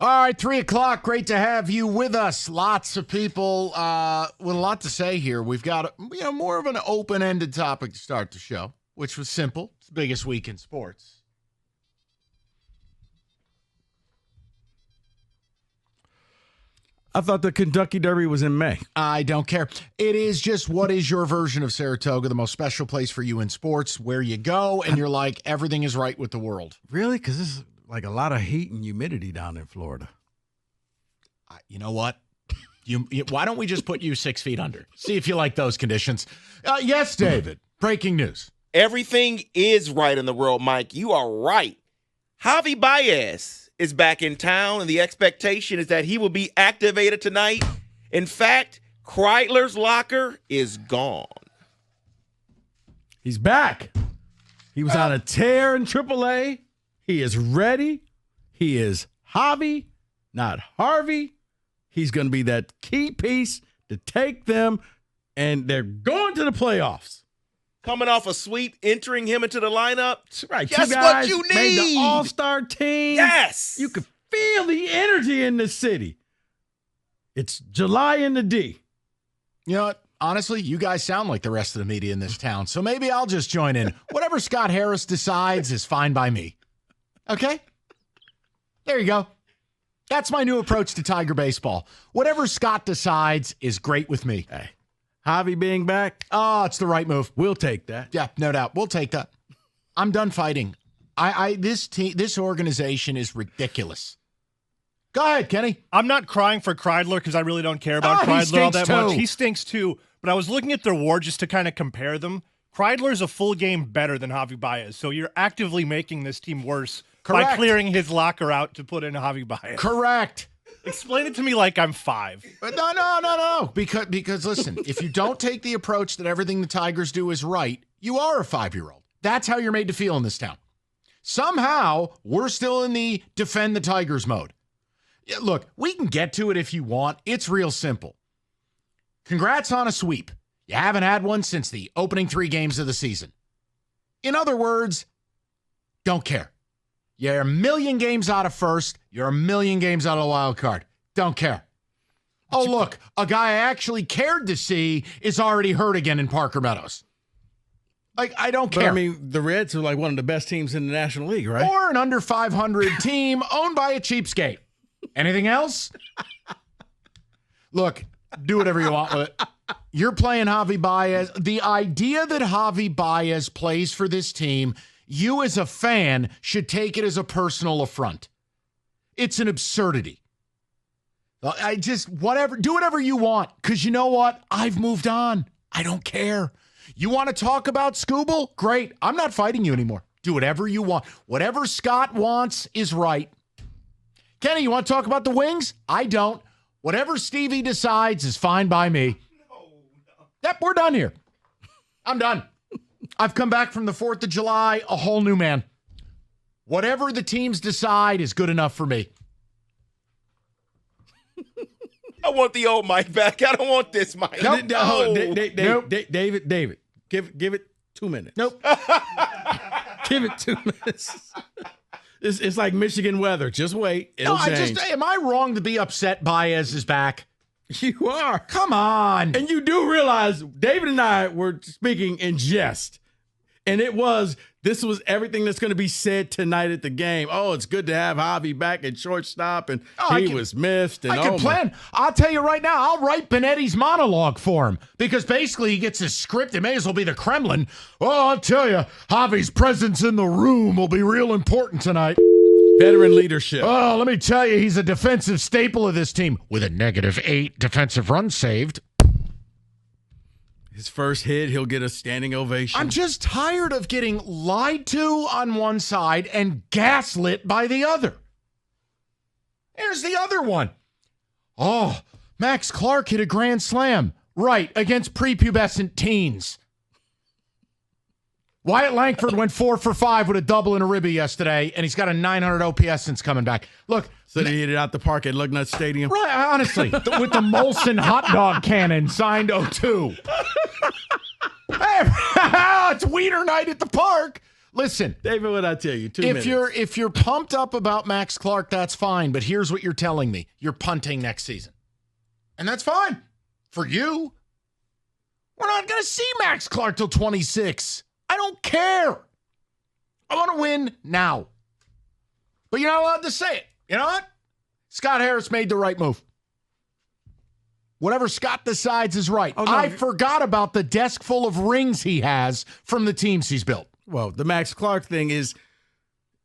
All right, 3 o'clock. Great to have you with us. Lots of people with a lot to say here. We've got more of an open-ended topic to start the show, which was simple. It's the biggest week in sports. I thought the Kentucky Derby was in May. I don't care. It is just, what is your version of Saratoga, the most special place for you in sports, where you go and you're like, everything is right with the world? Really? Because this is like a lot of heat and humidity down in Florida. You know what? Why don't we just put you 6 feet under? See if you like those conditions. Yes, David. Breaking news. Everything is right in the world, Mike. You are right. Javy Baez is back in town, and the expectation is that he will be activated tonight. In fact, Kreidler's locker is gone. He's back. He was on a tear in AAA. He is ready. He is Javy, not Harvey. He's going to be that key piece to take them, and they're going to the playoffs. Coming off a sweep, entering him into the lineup. That's right. Guess Two guys what you need? made the all-star team. Yes. You can feel the energy in the city. It's July in the D. You know what? Honestly, you guys sound like the rest of the media in this town, so maybe I'll just join in. Whatever Scott Harris decides is fine by me. Okay? There you go. That's my new approach to Tiger baseball. Whatever Scott decides is great with me. Hey, Javy being back, it's the right move. we'll take that. Yeah, no doubt. We'll take that. I'm done fighting. This organization is ridiculous. Go ahead, Kenny. I'm not crying for Kreidler because I really don't care about Kreidler all that much. He stinks too. But I was looking at their WAR just to kind of compare them. Kreidler's a full game better than Javy Baez. So you're actively making this team worse by clearing his locker out to put in Javy Baez. Correct. Explain it to me like I'm 5. No. Because listen, if you don't take the approach that everything the Tigers do is right, you are a 5-year-old. That's how you're made to feel in this town. Somehow, we're still in the defend the Tigers mode. Yeah, look, we can get to it if you want. It's real simple. Congrats on a sweep. You haven't had one since the opening 3 games of the season. In other words, don't care. You're a million games out of first. You're a million games out of the wild card. Don't care. Oh, look, a guy I actually cared to see is already hurt again in Parker Meadows. Like, I don't care. But, I mean, the Reds are like one of the best teams in the National League, right? Or an under 500 team owned by a cheapskate. Anything else? Look, do whatever you want with it. You're playing Javy Baez. The idea that Javy Baez plays for this team, you as a fan should take it as a personal affront. It's an absurdity. Do whatever you want, because you know what? I've moved on. I don't care. You want to talk about Skubal? Great. I'm not fighting you anymore. Do whatever you want. Whatever Scott wants is right. Kenny, you want to talk about the Wings? I don't. Whatever Stevie decides is fine by me. No. Yep, we're done here. I'm done. I've come back from the 4th of July a whole new man. Whatever the teams decide is good enough for me. I want the old Mike back. I don't want this Mike. Nope. No. David, give it 2 minutes. Nope. Give it 2 minutes. It's like Michigan weather. Just wait. It'll change. Am I wrong to be upset Baez is back? You are. Come on. And you do realize David and I were speaking in jest. And this was everything that's going to be said tonight at the game. Oh, it's good to have Javy back at shortstop, and he was missed. And I can plan. I'll tell you right now, I'll write Benetti's monologue for him, because basically he gets his script. It may as well be the Kremlin. Oh, I'll tell you, Javy's presence in the room will be real important tonight. Veteran leadership. Oh, let me tell you, he's a defensive staple of this team with a -8 defensive runs saved. His first hit, he'll get a standing ovation. I'm just tired of getting lied to on one side and gaslit by the other. Here's the other one. Oh, Max Clark hit a grand slam. Right, against prepubescent teens. Wyatt Langford went 4 for 5 with a double and a ribby yesterday, and he's got a 900 OPS since coming back. Look. So they hit it out the park at Lugnut Stadium? Right, honestly, with the Molson hot dog cannon signed 0-2. Hey, it's Wiener night at the park. Listen, David, what I tell you? 2 minutes. If you're pumped up about Max Clark, that's fine. But here's what you're telling me: you're punting next season, and that's fine for you. We're not going to see Max Clark till 26. I don't care. I want to win now. But you're not allowed to say it. You know what? Scott Harris made the right move. Whatever Scott decides is right. Oh, no. I forgot about the desk full of rings he has from the teams he's built. Well, the Max Clark thing is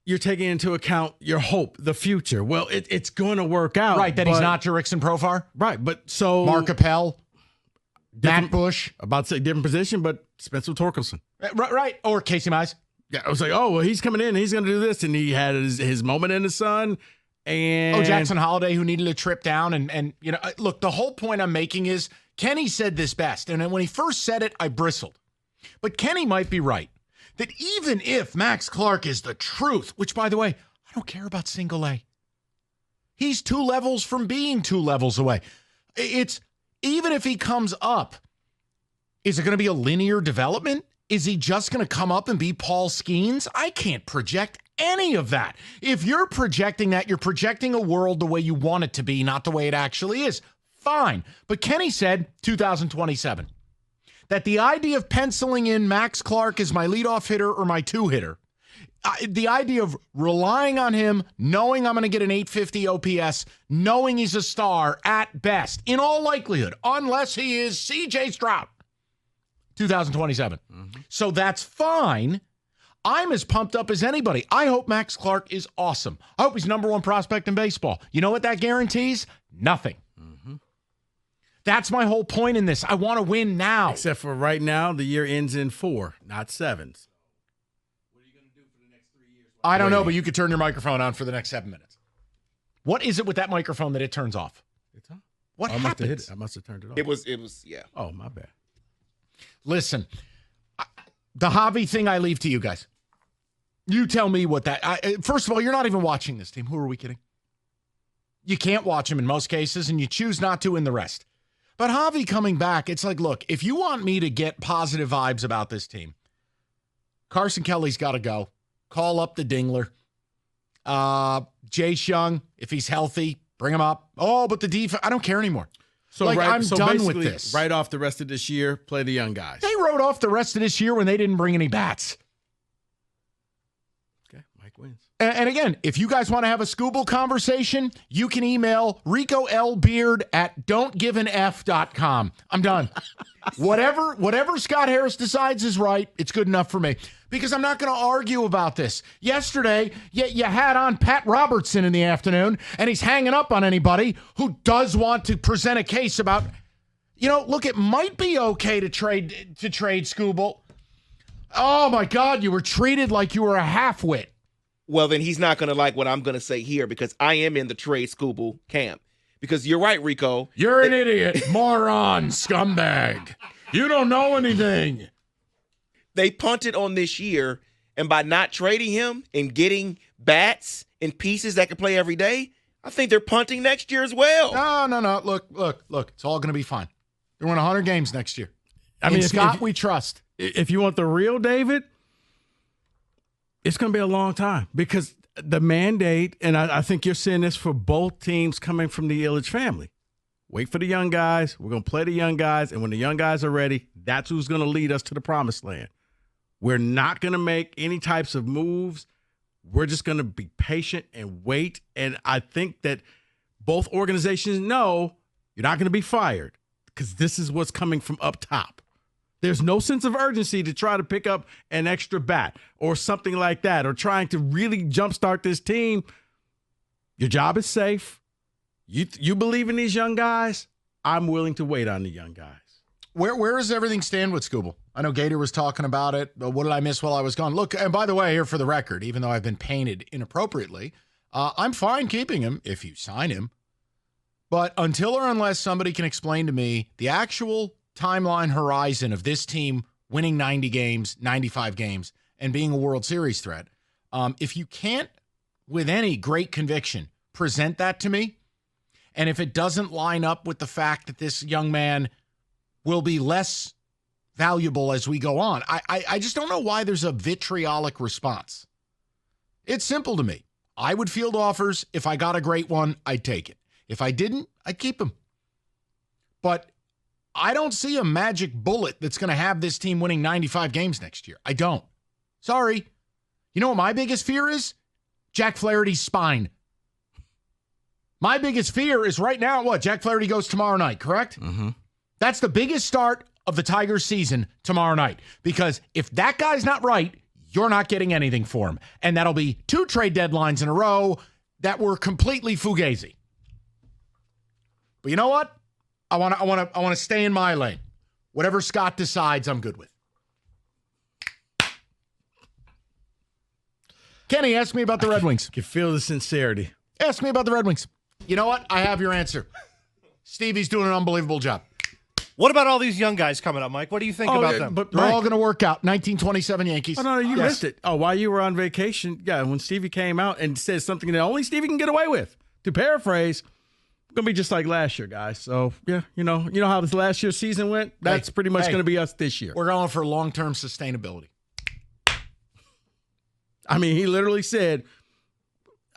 you're taking into account your hope, the future. Well, it's going to work out. Right, that he's not Jurickson Profar. Right, but so... Mark Appel. Matt Bush. About to say different position, but Spencer Torkelson. Right. Or Casey Mize. Yeah, I was like, oh, well, he's coming in. He's going to do this. And he had his moment in the sun. And Jackson Holiday, who needed a trip down. And you know, look, the whole point I'm making is Kenny said this best. And when he first said it, I bristled. But Kenny might be right. That even if Max Clark is the truth, which, by the way, I don't care about single A. He's 2 levels from being 2 levels away. It's even if he comes up, is it going to be a linear development? Is he just going to come up and be Paul Skeens? I can't project any of that. If you're projecting that, you're projecting a world the way you want it to be, not the way it actually is. Fine. But Kenny said 2027. That the idea of penciling in Max Clark as my leadoff hitter or my 2-hitter, the idea of relying on him, knowing I'm going to get an 850 OPS, knowing he's a star at best, in all likelihood, unless he is CJ Stroud, 2027. Mm-hmm. So that's fine. I'm as pumped up as anybody. I hope Max Clark is awesome. I hope he's number 1 prospect in baseball. You know what that guarantees? Nothing. Mm-hmm. That's my whole point in this. I want to win now. Except for right now, the year ends in 4, not 7. I don't know, but you could turn your microphone on for the next 7 minutes. What is it with that microphone that it turns off? It's on. What happens? I must have turned it off. It was, yeah. Oh, my bad. Listen, the hobby thing I leave to you guys. You tell me what that... first of all, you're not even watching this team. Who are we kidding? You can't watch them in most cases, and you choose not to in the rest. But Javi coming back, it's like, look, if you want me to get positive vibes about this team, Carson Kelly's got to go. Call up the Dingler. Jace Young, if he's healthy, bring him up. Oh, but the defense, I don't care anymore. So I'm done with this. Right off the rest of this year, play the young guys. They wrote off the rest of this year when they didn't bring any bats. Okay, Mike wins. And again, if you guys want to have a Skubal conversation, you can email ricolbeard@don'tgiveanf.com. I'm done. Whatever Scott Harris decides is right, it's good enough for me. Because I'm not going to argue about this. Yesterday, you had on Pat Robertson in the afternoon, and he's hanging up on anybody who does want to present a case about, look, it might be okay to trade Skubal. Oh, my God, you were treated like you were a half-wit. Well, then he's not going to like what I'm going to say here because I am in the trade Skubal camp. Because you're right, Rico. You're an idiot, moron, scumbag. You don't know anything. They punted on this year, and by not trading him and getting bats and pieces that can play every day, I think they're punting next year as well. No. Look. It's all going to be fine. They're winning 100 games next year. I mean, Scott, we trust. If you want the real David, it's going to be a long time because the mandate, and I think you're seeing this for both teams coming from the Ilitch family. Wait for the young guys. We're going to play the young guys, and when the young guys are ready, that's who's going to lead us to the promised land. We're not going to make any types of moves. We're just going to be patient and wait. And I think that both organizations know you're not going to be fired because this is what's coming from up top. There's no sense of urgency to try to pick up an extra bat or something like that or trying to really jumpstart this team. Your job is safe. You believe in these young guys. I'm willing to wait on the young guys. Where does everything stand with Skubal? I know Gator was talking about it. What did I miss while I was gone? Look, and by the way, here for the record, even though I've been painted inappropriately, I'm fine keeping him if you sign him. But until or unless somebody can explain to me the actual timeline horizon of this team winning 90 games, 95 games, and being a World Series threat, if you can't, with any great conviction, present that to me, and if it doesn't line up with the fact that this young man will be less valuable as we go on. I just don't know why there's a vitriolic response. It's simple to me. I would field offers. If I got a great one, I'd take it. If I didn't, I'd keep him. But I don't see a magic bullet that's going to have this team winning 95 games next year. I don't. Sorry. You know what my biggest fear is? Jack Flaherty's spine. My biggest fear is right now, what? Jack Flaherty goes tomorrow night, correct? Mm-hmm. That's the biggest start of the Tigers season tomorrow night. Because if that guy's not right, you're not getting anything for him. And that'll be 2 trade deadlines in a row that were completely fugazi. But you know what? I want to stay in my lane. Whatever Scott decides, I'm good with. Kenny, ask me about the Red Wings. You can feel the sincerity. Ask me about the Red Wings. You know what? I have your answer. Stevie's doing an unbelievable job. What about all these young guys coming up, Mike? What do you think about them? But They're all going to work out. 1927 Yankees. Oh, no, you missed it. Oh, while you were on vacation, when Stevie came out and said something that only Stevie can get away with, to paraphrase, it's going to be just like last year, guys. So, yeah, you know how this last year's season went? That's pretty much going to be us this year. We're going for long-term sustainability. I mean, he literally said,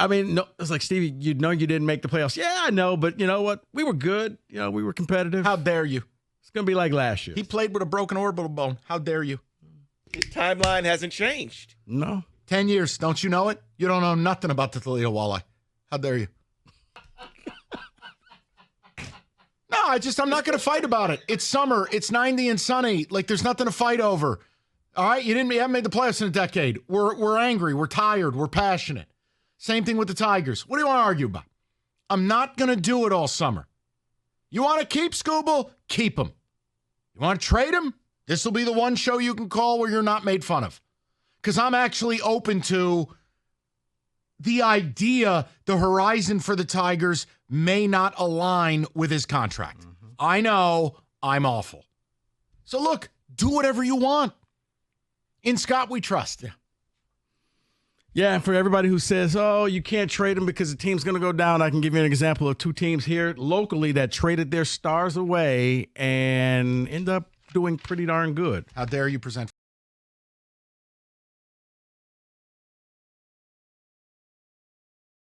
no, it's like, Stevie, you didn't make the playoffs. Yeah, I know, but you know what? We were good. We were competitive. How dare you? It's going to be like last year. He played with a broken orbital bone. How dare you? His timeline hasn't changed. No. 10 years. Don't you know it? You don't know nothing about the Toledo Walleye. How dare you? No, I'm not going to fight about it. It's summer. It's 90 and sunny. Like, there's nothing to fight over. All right? You haven't made the playoffs in a decade. We're angry. We're tired. We're passionate. Same thing with the Tigers. What do you want to argue about? I'm not going to do it all summer. You want to keep Skubal? Keep him. You want to trade him? This will be the one show you can call where you're not made fun of. Because I'm actually open to the idea the horizon for the Tigers may not align with his contract. Mm-hmm. I know I'm awful. So look, do whatever you want. In Scott, we trust. Yeah. Yeah, and for everybody who says, oh, you can't trade him because the team's going to go down, I can give you an example of 2 teams here locally that traded their stars away and end up doing pretty darn good. How dare you present